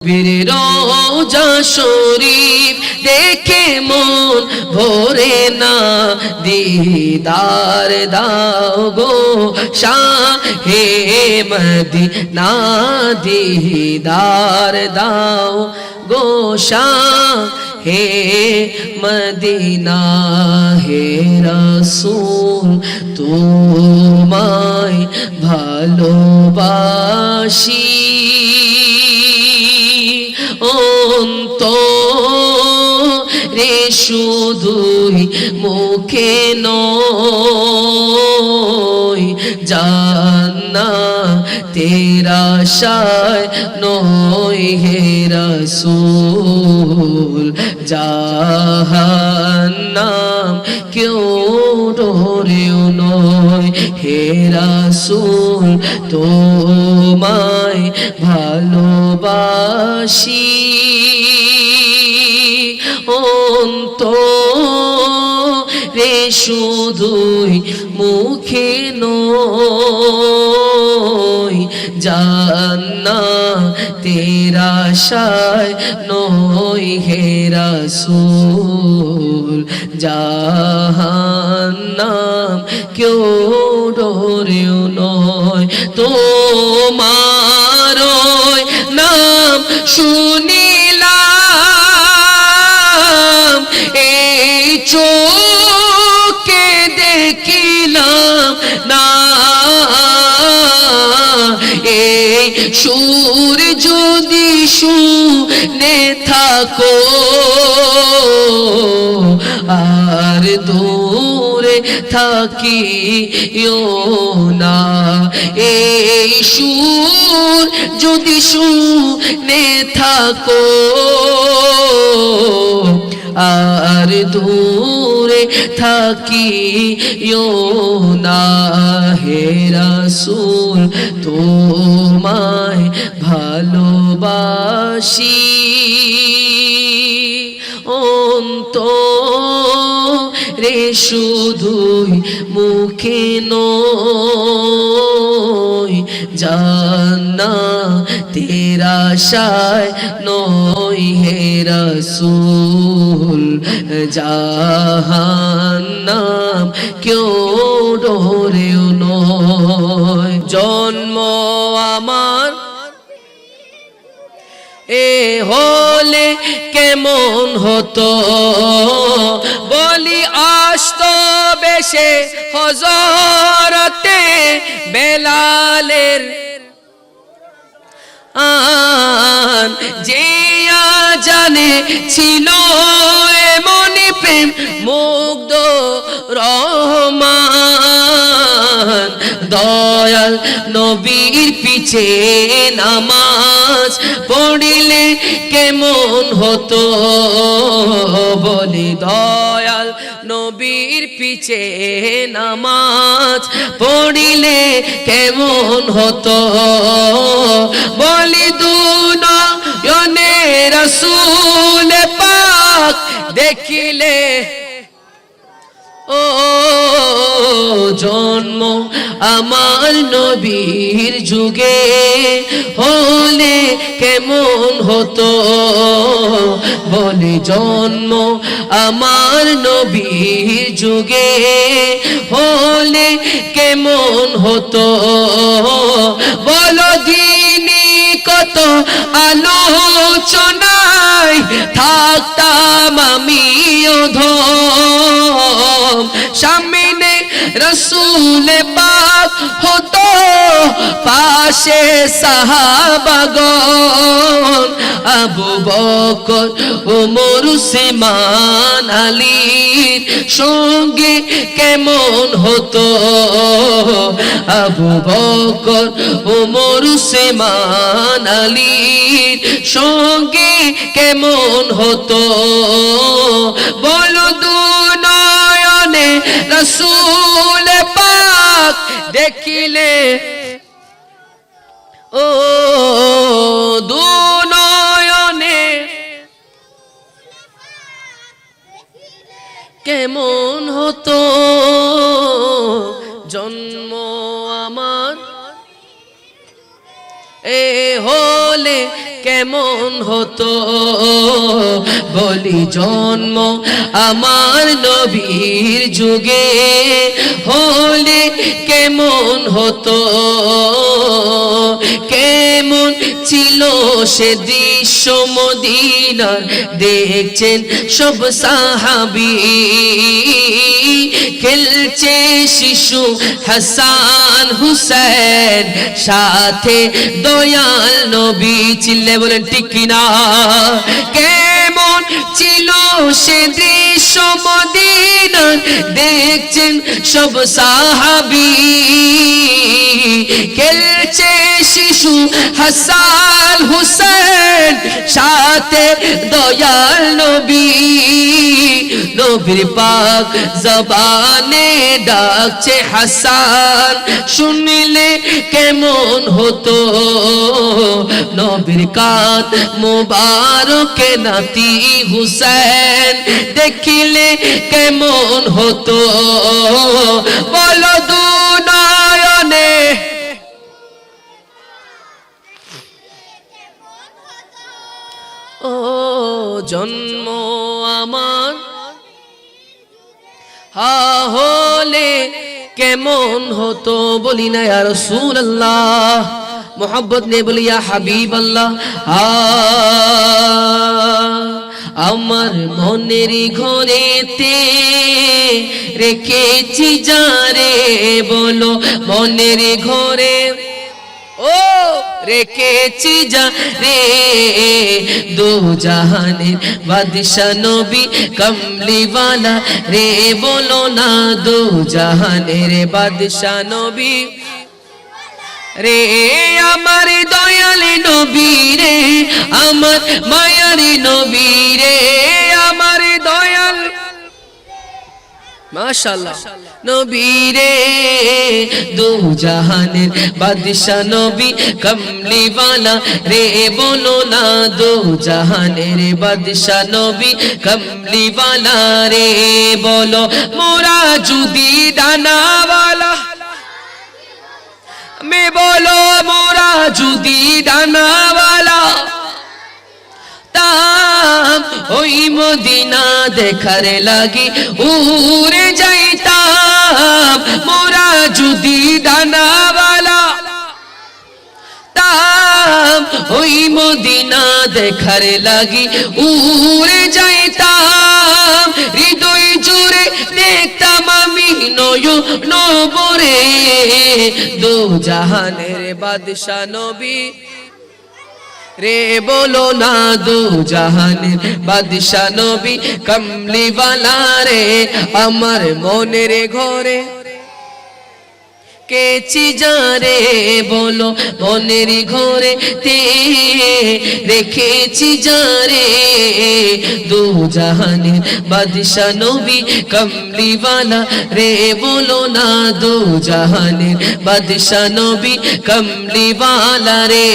বীর রওজা শরীফ দেখে মন ভরে না, দিদার দাও গো শাহে মদিনা, দিদার দাও গো শাহে মদিনা। হে রাসূল তোমায় ভালোবাসি, অন্তরে শুধুই মুখে নয়, জান্নাতের আশায় নয় হে রাসূল, জাহান্নাম কেউ ডরেও নয় হে রাসূল তোমায় ভালোবাসি, অন্তরে শুধুই মুখে নয়, জান্নাতের আশায় নয় হে রাসূল, জাহান্নাম কেউ ডরেও নয়। তোমার নাম শুনিলাম, এই চোখে দেখিলাম না, এই সুর যদি শুনে থাকো আর দূরে থাকিও না, এই সুর যদি শুনে থাকো আর দূরে থাকিও না, হে রাসূল তোমায় ভালোবাসি, অন্তরে শুধুই মুখে নয়, জান্নাতের আশায় নয় হে রাসূল, জাহান্নাম কেউ ডরেও নয়। জন্ম আমার এ হলে কেমন হতো, বলি আসতো বেশে হযরতে বেলালের আন, যে জানে ছিল এমনি প্রেম মুগ্ধ রহমান, দয়াল নবীর পিছে নামাজ পড়িলে কেমন হতো, বলি দয়াল নবীর পিছে নামাজ পড়িলে কেমন হতো, বলি দুনয়নে রাসূল পাক দেখিলে, ও জন্ম আমার নবীর যুগে হলে কেমন হতো, বলে জন্ম আমার নবীর যুগে হলে কেমন হতো, বলো দিনী কত আলোচনায় থাকতাম আমিও ধম, সামনে রাসূল পাক হতো পাশে সাহাবাগণ, আবু বকর ওমর উসমান আলীর সঙ্গে কেমন হতো, আবু বকর ওমর উসমান আলীর সঙ্গে কেমন হতো, বলো দুনয়নে রাসূল পাক দেখিলে, ও দুনয়নে কেমন হতো, জন্ম আমার এ হলে কেমন হতো বলি জন্ম আমার নবীর যুগে হলে কেমন হতো কেমন ছিল সে দৃশ্য মদিনার দেখছেন সব সাহাবী খেলছে শিশু হাসান হুসেন সাথে দয়াল নবী চিল্লে বলেন ঠিক কিনা কেমন ছিল সে দৃশ্য মদিনার দেখছেন সব সাহাবী খেলছে শিশু হাসান হুসেন সাথে দয়াল নবী নবীর পাক জবানে ডাকছে হাসান শুনলে কেমন হতো নবীর কাত মোবারকে নাতি হুসেন দেখিলে কেমন হতো বলো দুনয়নে ও জন্ম আমার হলে কেমন হতো বলি না ইয়া রাসূলুল্লাহ মোহাব্বত নে বলি ইয়া হাবিবাল্লাহ আমার মনের ঘরেতে রেখেছি যারে বলো মনের ঘরে ও রেখেছি যা রে দো জাহানের বাদশা নবী কমলিওয়ালা রে বলো না দো জাহানের বাদশা নবী রে আমার দয়াল নবী রে আমার মায়ার নবী রে আমার দয়াল মাশাআল্লাহ নবী রে দো জাহানের বাদশা নবী কমলিওয়ালা রে বলো না দো জাহানের বাদশা নবী কমলিওয়ালা রে বলো মোরা যদি ডানাওয়ালা মে বলো মোরা যদি ডানাওয়ালা তাম ওই মদিনা দেখার লাগি উড়ে যাইতাম মোরা যদি ডানাওয়ালা তাম ওই মদিনা দেখার লাগি উড়ে যাইতাম হৃদয় জুড়ে দেখতাম আমি নয়ন ভরে দো জাহানের বাদশা নবী রে বলো না দো জাহানের বাদশা নবী কমলিওয়ালা রে আমার মনের ঘরে কেছি যারে বলো মনের ঘরে তে রেখেছি যারে দো জাহানের বাদশা নবী কমলিওয়ালা রে বলো না দো জাহানের বাদশা নবী কমলিওয়ালা রে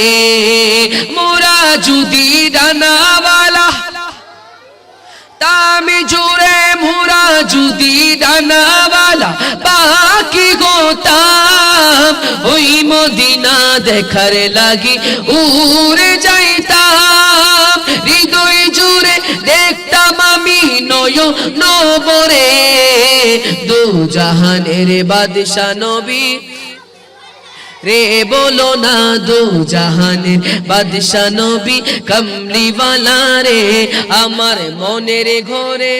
মোরা যদি ডানাওয়ালা তামি জুড়ে মোরা যদি ডানাওয়ালা বাকি গোতাম ওই মদিনা দেখার লাগি উড়ে যাইতাম হৃদয় জুড়ে দেখতাম আমি নয়ন ভরে দো জাহানের বাদশা নবী রে বলো না দো জাহানের বাদশা নবী কমলিওয়ালা রে আমার মনের ঘরে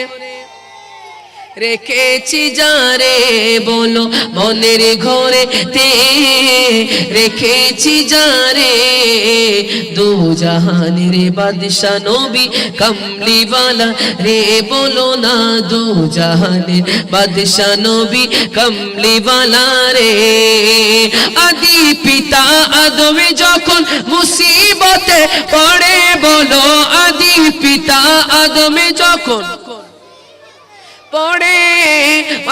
রেখেছি যারে বলো মনের ঘরে তে রেখেছি যারে দো জাহানের বাদশা নবী কমলিওয়ালা রে বলো না দো জাহানের বাদশা নবী কমলিওয়ালা রে আদি পিতা আদম যখন মুসিবতে পড়ে বলো আদি পিতা আদম যখন পড়ে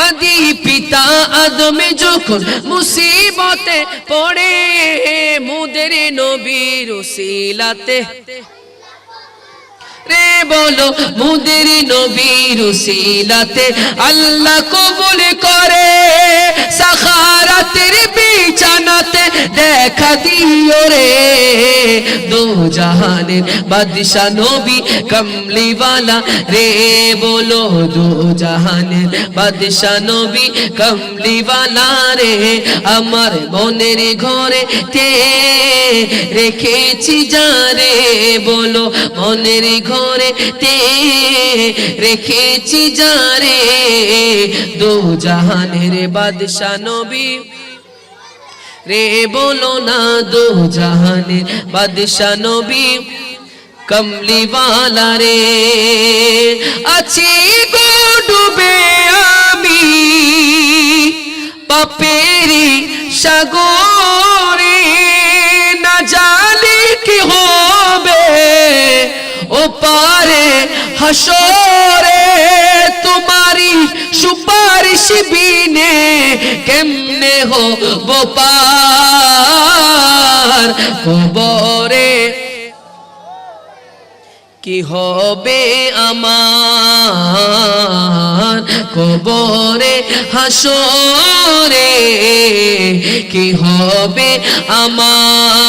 আদি পিতা আদম যখন মুসিবতে পড়ে মুদের নবীর উসিলাতে রে বলো মুদের নবীর উসিলাতে আল্লাহ কবুল করে সাখারাতের বিছানাতে দেখা দিও রে দো জাহানের বাদশা নবী কমলিওয়ালা রে বলো দো জাহানের বাদশা নবী কমলিওয়ালা রে আমার মনের ঘরে তে রেখেছি যারে বলো মনের ঘরে তে রেখেছি যারে দো জাহানের বাদশা নবী রে বলো না দো জাহানের বাদশা নবী কমলিওয়ালা রে আছি গো ডুবে আমি পাপেরি সাগরে না জানি কি হবে ও পারে হাসরে তোমারি সুপারিশ বিনে কেমনে হব পার কবরে কি হবে আমার কবরে হাসরে কি হবে আমার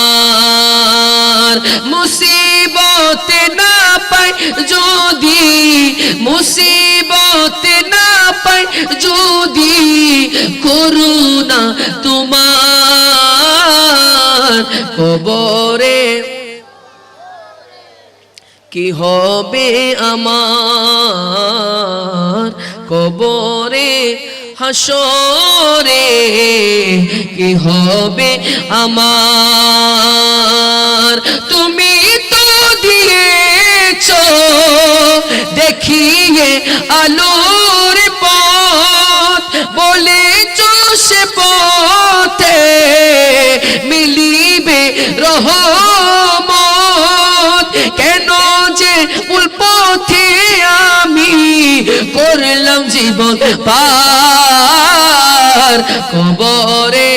মুসিবতে না পাই যদি মুসিবতে না পাই যদি করুণা তোমার কবরে কি হবে আমার কবরে হাসরে কি হবে আমার তুমি তো দিয়েছো দেখিয়ে আলোর পথ বলেছো সে পথে মিলিবে রহমত কেন যে ভুল পথে আমি করলাম জীবন পার কবরে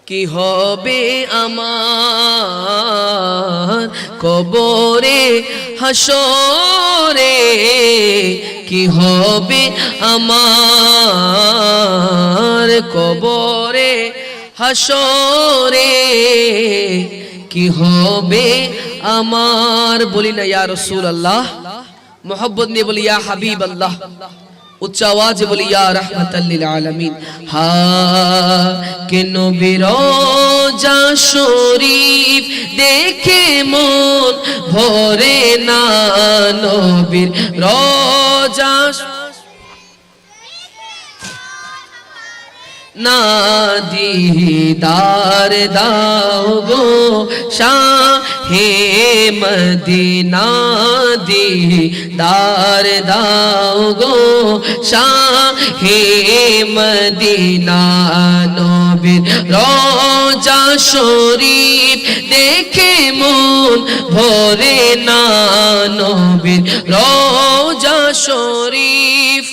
কি হবে আমার কবরে হাসরে কি হবে আমার কবরে হাসরে কি হবে আমার বলি না ইয়া রাসূলুল্লাহ मोहब्बत ने बोली या हबीब अल्लाह उच्च आवाज बोली या रहमतल लिल आलमीन हा के नबी रोजा शरीफ देखे मन भरे ना नबीर रोजा ना दीदार दाओ गो शाहे मदीना दीदार दाओ गो शाहे मदीना नबीर रोजा शरीफ देखे मन भरे ना नबीर रोजा शरीफ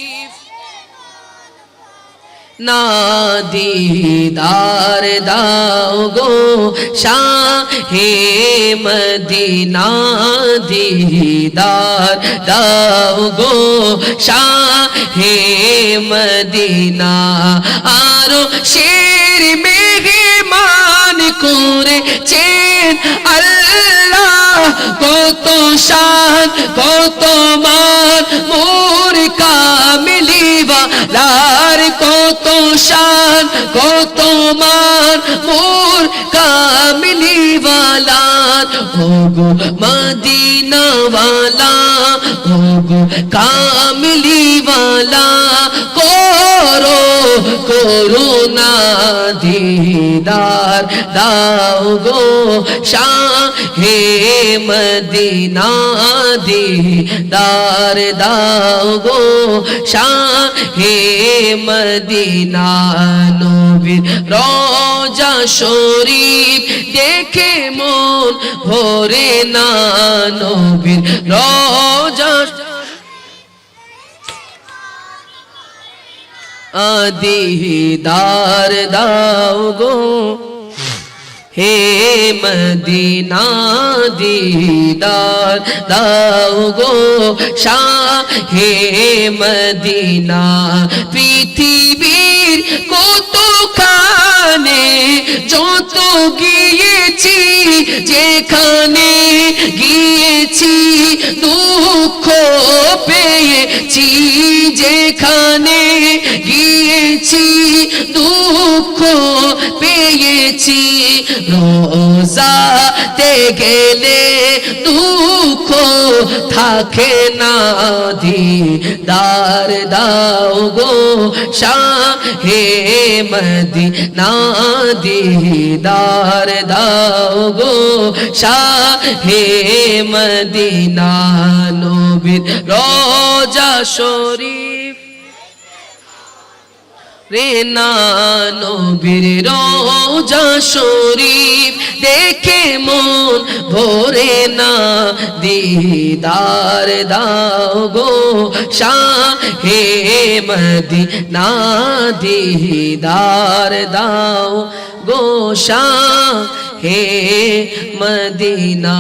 ना दीदार दाओ गो शाहे मदीना दीदार दाओ गो शाहे मदीना आरो शेर मेहमान करेছেন আল্লাহ কত শান কত মান মোর কামলিওয়ালার কত শান কত মান মোর কামলিওয়ালার ওগো মদিনাওয়ালা ওগো কামলিওয়ালা করো করুণা दीदार दाओ गो शाहे मदीना दीदार दाओ गो शाहे मदीना नबीर रोजा शरीफ देखे मन भरे ना नबीर रोजा दीदार दाओ गो হে মদিনা দিদার দাও গো শাহে মদিনা পৃথিবীর কতখানে যত গিয়েছি যেখানে গিয়েছি দুঃখ পেয়েছি যেখানে গিয়েছি দুঃখ পেয়েছি রোজাতে গেলে দুঃখ থাকে না দিদার দাও গো শাহে মদিনা দিদার দাও গো শাহে মদিনা নবীর রওজা শরীফ রে না নবীর রওজা শরীফ দেখে মন ভরে না দিদার দাও গো শাহে মদিনা দিদার দাও গো শাহে মদিনা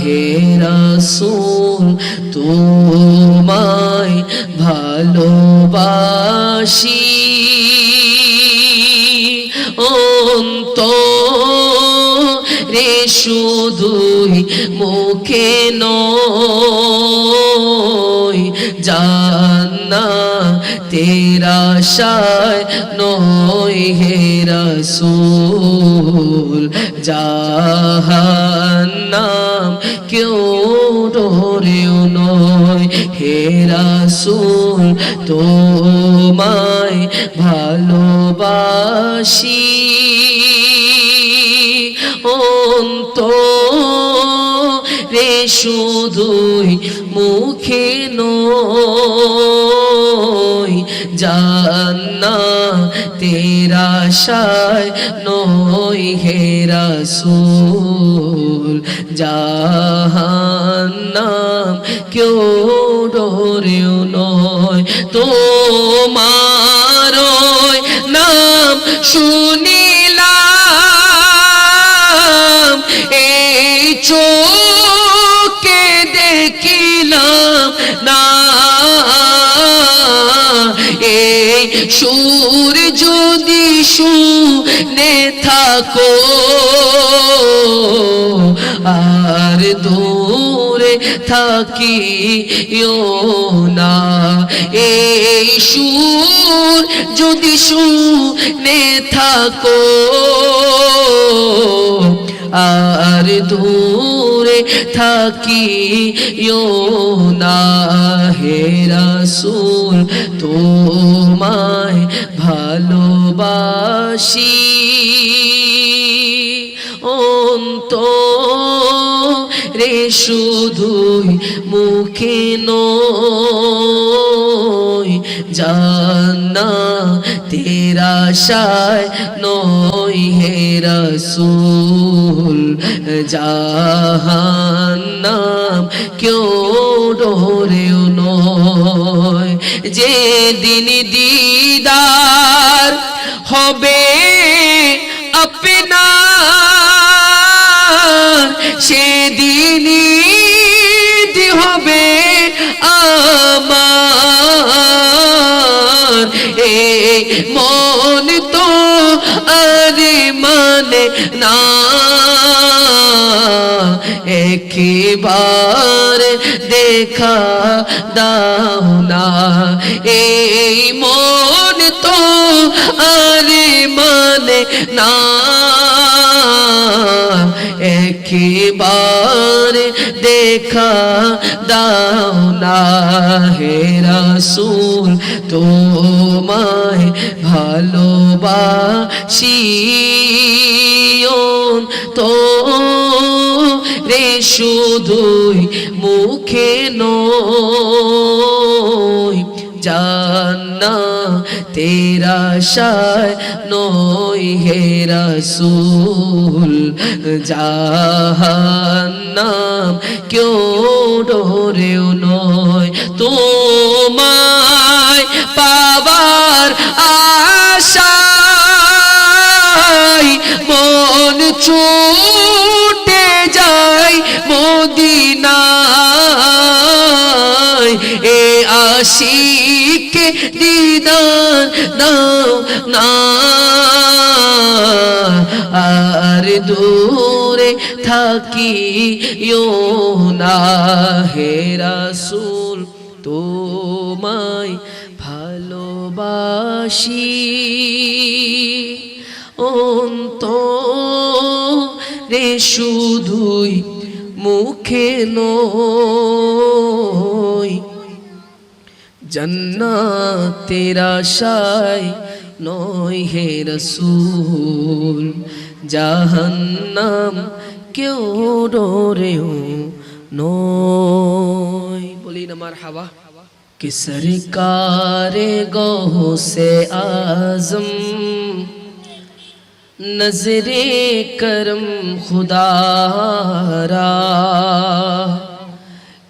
হে রাসূল তোমায় ভালোবাসি অন্তরে শুধুই মুখে নয় জান্নাতের আশায় নয় হে রাসূল জাহান্নাম কেউ ডরেও নয় হে রাসূল তোমায় ভালোবাসি অন্তরে শুধুই মুখে নয় জান্নাতের আশায় নয় হে রাসূল জাহান্নাম কেউ ডরেও নয় তোমার নাম শুনিলাম এই চোখে দেখিলাম না এই সুর যদি শুনে থাকো আর দূরে থাকিও না এই সুর যদি শুনে থাকো আর দূরে থাকিও না হে রাসূল তোমায় ভালোবাসি অন্তরে শুধুই মুখে নয় জান্নাতের আশায় নয় হে রাসূল জাহান্নাম কেউ ডরেও নয় যেদিন দিদার হবে আপনার সেদিনই হবে আমার এই মন তো আরে মানে না একবার দেখা দাও না এই মন তো আরে মানে না একবার দেখা দাও না হে রাসূল তোমায় ভালোবাসি তো রে শুধুই মুখে নয় জান্নাতের আশায় নয় হে রাসূল জাহান্নাম কেউ ডরেও নয় তোমায় পাবার আশায় মন ছুটে যাই মদিনায় এ আশিকে দিদার দাও না আর দূরে থাকিও না হে রাসূল তোমায় ভালোবাসি অন্তরে শুধুই মুখে নয় জান্নাতের আশায় নয় হে রাসূল জাহান্নাম কেউ ডরেও নয় বলি না মারহাবা کہ سرکار غوث اعظم نظر کرم خدا را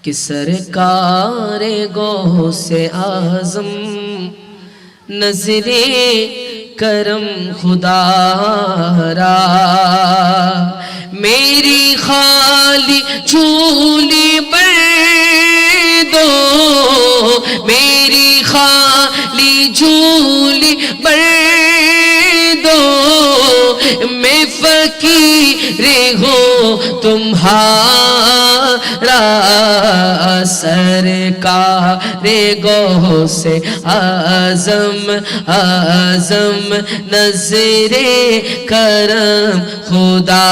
کہ سرکار غوث اعظم نظر کرم خدا را میری خالی جھولی بھر دو میری خالی جھولی بھر دو میں فقیر ہوں تمہارا سرکار غوث اعظم اعظم نظر کرم خدا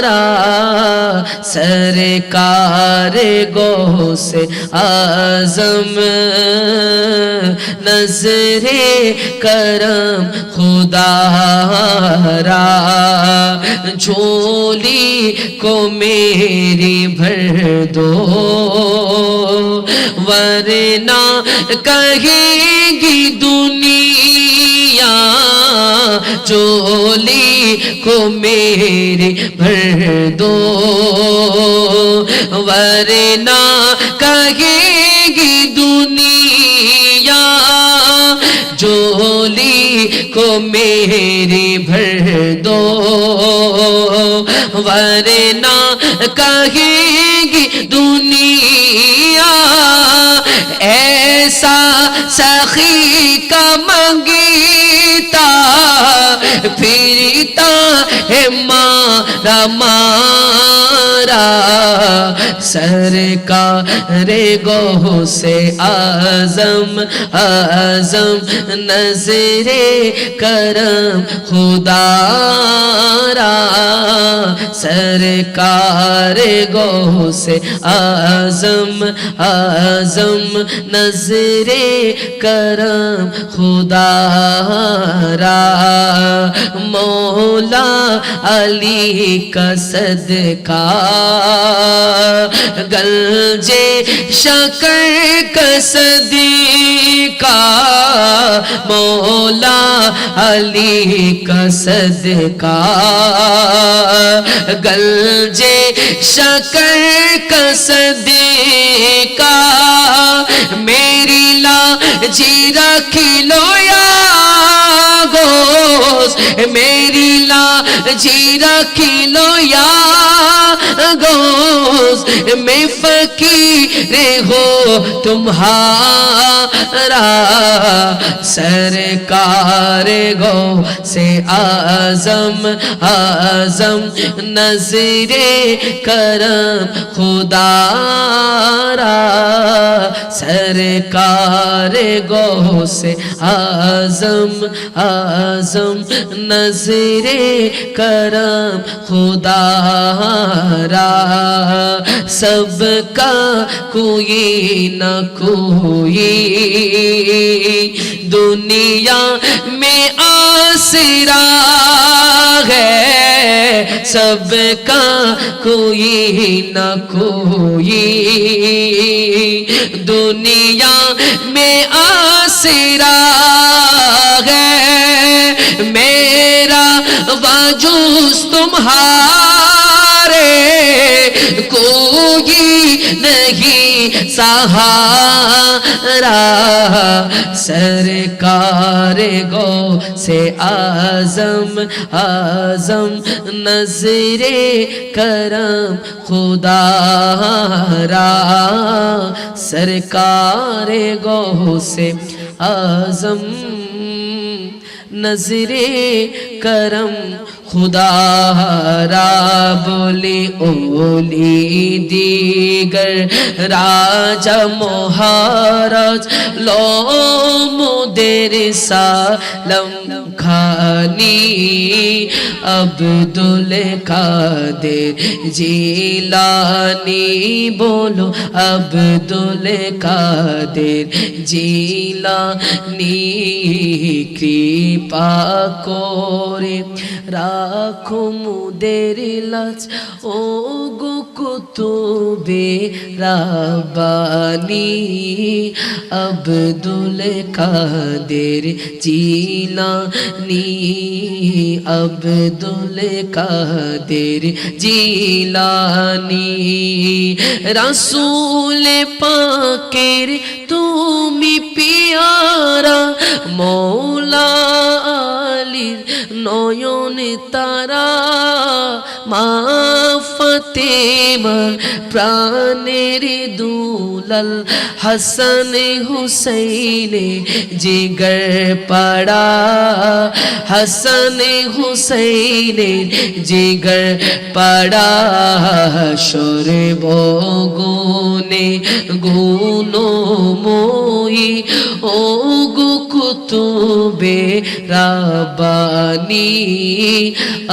را سرکار غوث اعظم نظر کرم خدا را جھولی کو میری بھر دو ورنہ کہیں گی دنیا جھولی کو میری بھر دو ورنہ کہیں گی دنیا جھولی کو میری بھر دو ورنہ کہیں گی دنیا ایسا سخی کا منگیتا پھرتا ہے مارا مارا سرکار غوث اعظم اعظم نظر کرم خدا را سرکار غوث اعظم اعظم نظر کرم خدا را مولا علی کا صدقہ گنجے شکر کا صدقہ مولا علی کا صدقہ گنجے شکر کا صدقہ میری لاجی رکھی لو یا غوث میری لاجی رکھی لو یا غوث میں فقیر ہوں تمہارا سرکار غوث اعظم اعظم نظر کرم خدا را سرکار غوث اعظم اعظم نظر کرم خدا را سب کا کوئی نہ کوئی دنیا میں آسرا ہے سب کا کوئی نہ کوئی دنیا میں آسرا ہے میرا وجود تمہارے کوئی نہیں सहारा सरकार गो से आजम आजम नजरे करम खुदा रा सरकार गो से आजम नजरे करम खुदा रा बोले ओली दीगर राजा महाराज लो मुदेर सालम खानी अब्दुल कादिर जिलानी बोलो अब्दुल कादिर जिलानी कृपा करे রাখো মুদের লাজ ও গো কুতুবে রাব্বানি আব্দুল কাদের জিলানী আব্দুল কাদের জিলানী রাসূল পাকের তুমি পিয়ারা মৌলা আলীর নয়নে তারা মা ফাতেমার প্রাণের দুলাল হাসান হুসাইনে জিগর পড়া হাসান হুসাইনে জিগর পড়া সরে বগুনে গুণময়ী ও গো কুতুবে রাব্বানি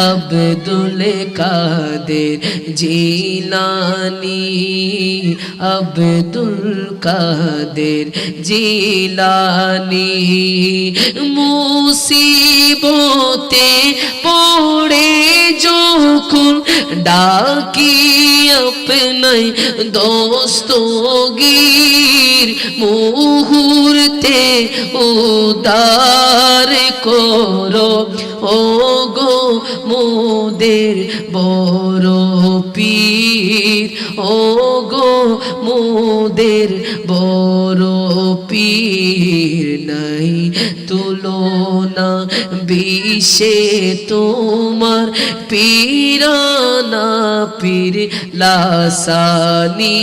আব্দুল কাদের জিলানী আব্দুল কাদের জিলানী মুসিবতে পড়ে যখন ডাকি আপনাই দস্তগীর মুহূর্তে উদার করো ও গো মোদের বড় পীর ও গো মোদের বড় পীর নাই তুলনা বিশ্বে তোমার পীরানা পীর লাসানি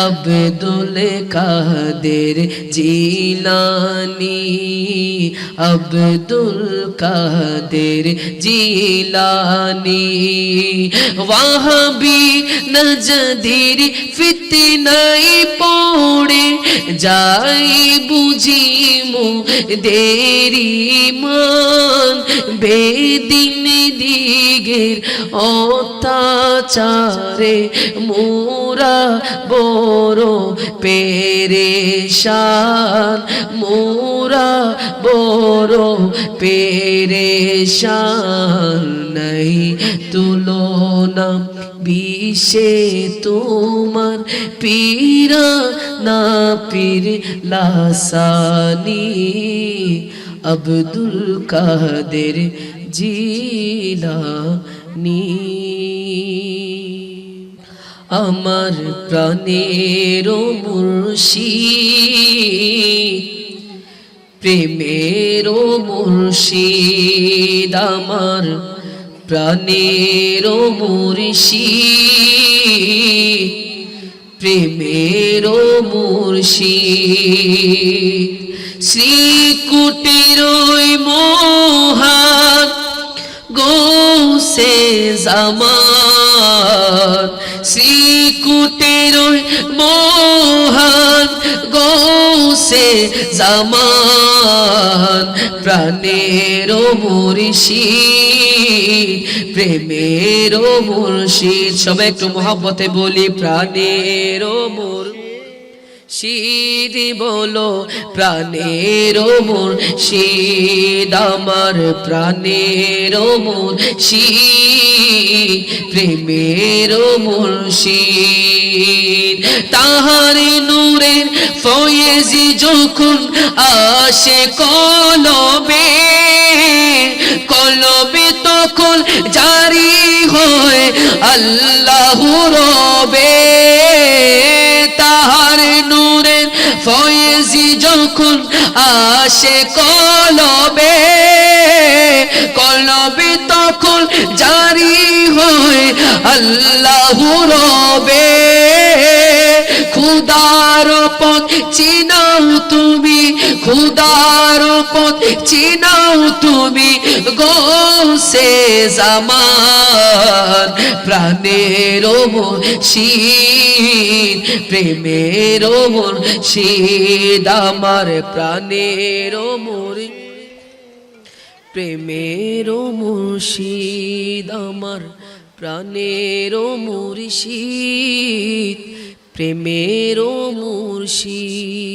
আব্দুল কাদের জিলানী আব্দুল কাদের জিলানী ওয়াহাবি নজদির ফিতনায় পড়ে যাই বুঝি মোদেরি মান বেদিন দিগের অত্যাচারে মোরা বড় পেরেশান মোরা বড় পেরেশান নাই তুলনা বিশ্বে তোমার পীরা না পীর লাসানি আব্দুল কাদের জিলানী আমার প্রাণের মুর্শিদ প্রেমের মুর্শিদ আমার প্রাণের মুর্শিদ প্রেমের মুর্শিদ শ্রীকুটির মহান গৌসে জামান শ্রীকুটির মহান গৌসে জামান প্রাণের মুর্শিদ প্রেমের মুর্শিদ সবাই একটু মহব্বতে বলি প্রাণের মুর্শিদ বলো প্রাণের মুর্শিদ আমার প্রাণের মুর্শিদ প্রেমের মুর্শিদ তাহার নূরের ফয়েজি যখন আসে কলবে কলবে তখন জারি হয় আল্লাহু রবে ফয়েজি যখন আসে কলবে, কলবে তখন জারি হয় আল্লাহু রবে। খুদার পথ চিনাও তুমি, খুদার পথ চিনাও তুমি, গোসে জামান প্রাণের মুর্শিদ, প্রেমের মুর্শিদ আমার প্রাণের মুর্শিদ, প্রেমের মুর্শিদ আমার প্রাণের মুর্শিদ, প্রেমের মুর্শিদ।